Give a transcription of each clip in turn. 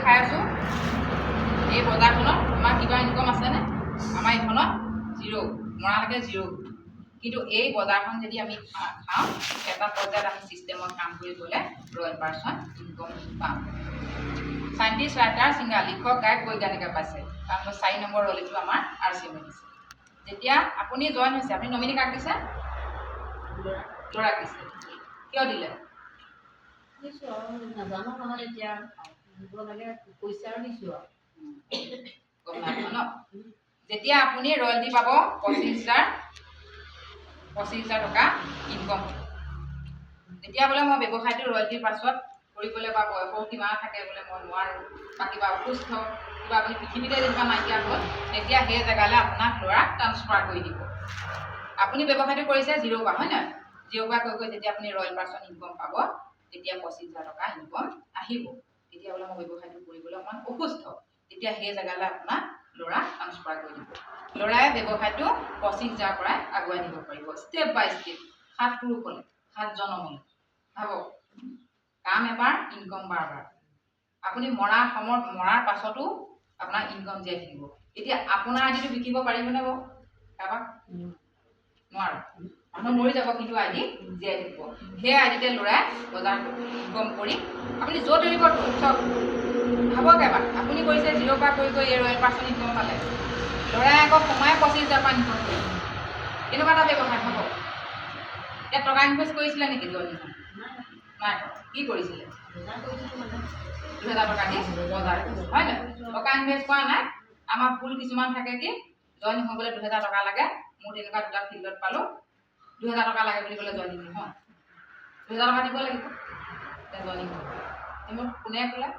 খাই আছোঁ এই বজাৰখনত আমাৰ কিবা ইনকম আছেনে? আমাৰ এইখনত জিৰ' মৰালৈকে জিৰ'। কিন্তু এই বজাৰখন যদি আমি খাওঁ এটা পৰ্যায়ত আমি ছিষ্টেমত কাম কৰি গ'লে ৰয়েল পাৰ্চন ইনকম পাম। চাইণ্টিষ্ট, ৰাইটাৰ, ছিংগাৰ, লিখক, গায়ক, বৈজ্ঞানিকে পাইছে। কাৰণ 4 নম্বৰ ৰলিটো আমাৰ RCM দিছে। যেতিয়া আপুনি জইন হৈছে, আপুনি নমিনি কাক দিছে? ল'ৰাক দিছে। কিয় দিলে? নাজানো নহয়, এতিয়া দিব লাগে পইচা দিছোঁ আৰু গম নাপাব ন? যেতিয়া আপুনি ৰয়েলটি পাব 25,000 টকা ইনকম। যেতিয়া বোলে মই ব্যৱসায়টো ৰয়েলটিৰ পাছত কৰিবলৈ বা বয়সৰ কিমান থাকে বোলে মই নোৱাৰোঁ বা কিবা অসুস্থ কিবা আপুনি পৃথিৱীতে যেনিবা নাইকিয়া হ'ল, তেতিয়া সেই জেগালৈ আপোনাক ল'ৰাক ট্ৰান্সফাৰ কৰি দিব। আপুনি ব্যৱসায়টো কৰিছে জিৰ' পৰা, হয় নহয়? জিৰ' পৰা কৈ যেতিয়া আপুনি ৰয়েল পাৰ্চন ইনকম পাব তেতিয়া 25,000 টকা ইনকম আহিব। তেতিয়া বোলে মই ব্যৱসায়টো কৰিবলৈ অকণমান অসুস্থ, তেতিয়া সেই জেগালৈ আপোনাক ল'ৰা ট্ৰান্সফাৰ কৰি দিব। ল'ৰাই ব্যৱসায়টো 25,000 পৰাই আগুৱাই নিব পাৰিব ষ্টেপ বাই ষ্টেপ। 7 পুৰুষলৈ 7 জনমলৈ ভাবক, কাম এবাৰ ইনকম বাৰবাৰ। আপুনি মৰাৰ পাছতো আপোনাৰ ইনকম জীয়াই থাকিব। এতিয়া আপোনাৰ আইডিটো বিকিব পাৰিবনে বাৰু? কাৰোবাক নোৱাৰো, মানুহ মৰি যাব কিন্তু আইডি জীয়াই থাকিব। সেই আইডিতে ল'ৰাই বজাৰ ইনকম কৰি আপুনি য'ত এৰিব চব ভাবক এবাৰ। আপুনি কৰিছে জিৰ' পৰা কৰি এই ৰয়েল পাৰ্চন ইনকম পালে, ল'ৰাই আকৌ সোমাই 25,000 পৰা ইনকম কৰিব। এনেকুৱা এটা ব্যৱসায় ভাবক। ইয়াত টকা ইনভেষ্ট কৰিছিলে নেকি জইনিং? নাই। কি কৰিছিলে? 2,000 টকা দি বজাৰ কৰিছে, হয় নহয়? টকা ইনভেষ্ট কৰা নাই। আমাৰ ভুল কিছুমান থাকে কি জইনিং হ'বলৈ 2,000 টকা লাগে। মোৰ তেনেকুৱা দুটা ফিল্ডত পালোঁ 2,000 টকা লাগে বুলি ক'লে জইনিং নহয়। 2,000 টকা দিব লাগিব জইনিং হ'ব। মোক কোনে ক'লে?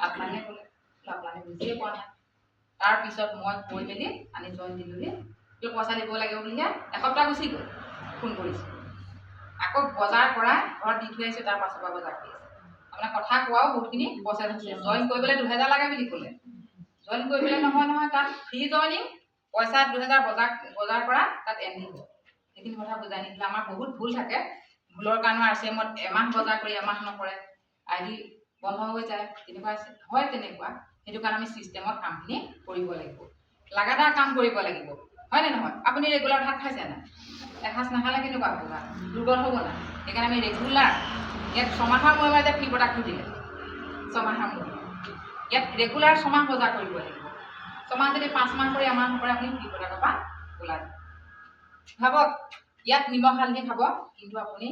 আপোনাকে ক'লে। আপোনাকে বুজিয়ে পোৱা নাই। তাৰপিছত মই কৈ মেলি আনি জইন দিলোঁহি। কিয় পইচা দিব লাগিব বুলিহে এসপ্তাহ গুচি গ'ল। ফোন কৰিছোঁ আকৌ বজাৰ কৰা ঘৰত দি থৈ আহিছোঁ, তাৰ পাছৰ পৰা বজাৰ কৰি আছে। আপোনাৰ কথা কোৱাও বহুতখিনি প্ৰচেছ আছে। জইন কৰিবলৈ 2,000 লাগে বুলি ক'লে। জইন কৰিবলৈ নহয়, তাত ফ্ৰী জইনিং, পইচা 2,000 বজাৰ কৰা, তাত এণ্ড দিব। সেইখিনি কথা বুজাই নিদিলে আমাৰ বহুত ভুল থাকে। ভুলৰ কাৰণে RCMত এমাহ বজাৰ কৰি এমাহ নকৰে, আইডি বন্ধ হৈ যায়। তেনেকুৱা হয় তেনেকুৱা। সেইটো কাৰণে আমি ছিষ্টেমত কামখিনি কৰিব লাগিব। লাগাতাৰ কাম কৰিব লাগিব, হয়নে নহয়? আপুনি ৰেগুলাৰ ভাত খাইছে নাই? এসাঁজ নাখালে কেনেকুৱা হ'ব? দুৰ্বল হ'ব নাই? সেইকাৰণে আমি ৰেগুলাৰ ইয়াত 6 মাহৰ মূৰে যে ফ্ৰী প্ৰডাক্টটো দিলে, 6 মাহৰ মূৰে ইয়াত ৰেগুলাৰ 6 মাহ বজাৰ কৰিব লাগিব। 6 মাহ যদি 5 মাহ কৰি এমাহ নকৰে আপুনি ফ্ৰী প্ৰডাক্টৰ পৰা ওলাই যাব। ভাবক, ইয়াত নিমখ হালধি খাব কিন্তু আপুনি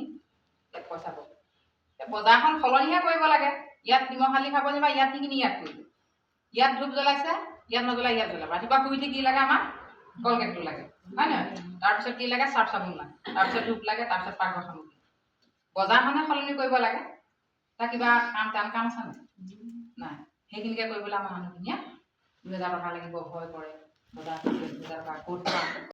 ইয়াত পইচা পাব। বজাৰখন সলনিহে কৰিব লাগে। ইয়াত নিমখ হালধি খাব যেনিবা ইয়াত সেইখিনি ইয়াত কৰিব। ইয়াত ধূপ জ্বলাইছে, ইয়াত নজ্বলাই ইয়াত জ্বলাব। ৰাতিপুৱা শুই উঠি কি লাগে? আমাৰ কলগেটটো লাগে, হয় নহয়? তাৰপিছত কি লাগে? চাৰ্ফ চাবোন লাগে, তাৰপিছত ধূপ লাগে, তাৰপিছত পাকঘৰ সামগ্ৰী। বজাৰখনে সলনি কৰিব লাগে। তাৰ কিবা টান কাম আছে নাই? সেইখিনিকে কৰিবলৈ আমাৰ মানুহখিনিয়ে 2,000 টকা লাগিব ভয় কৰে। বজাৰ 2,000 টকা ক'ত পাম?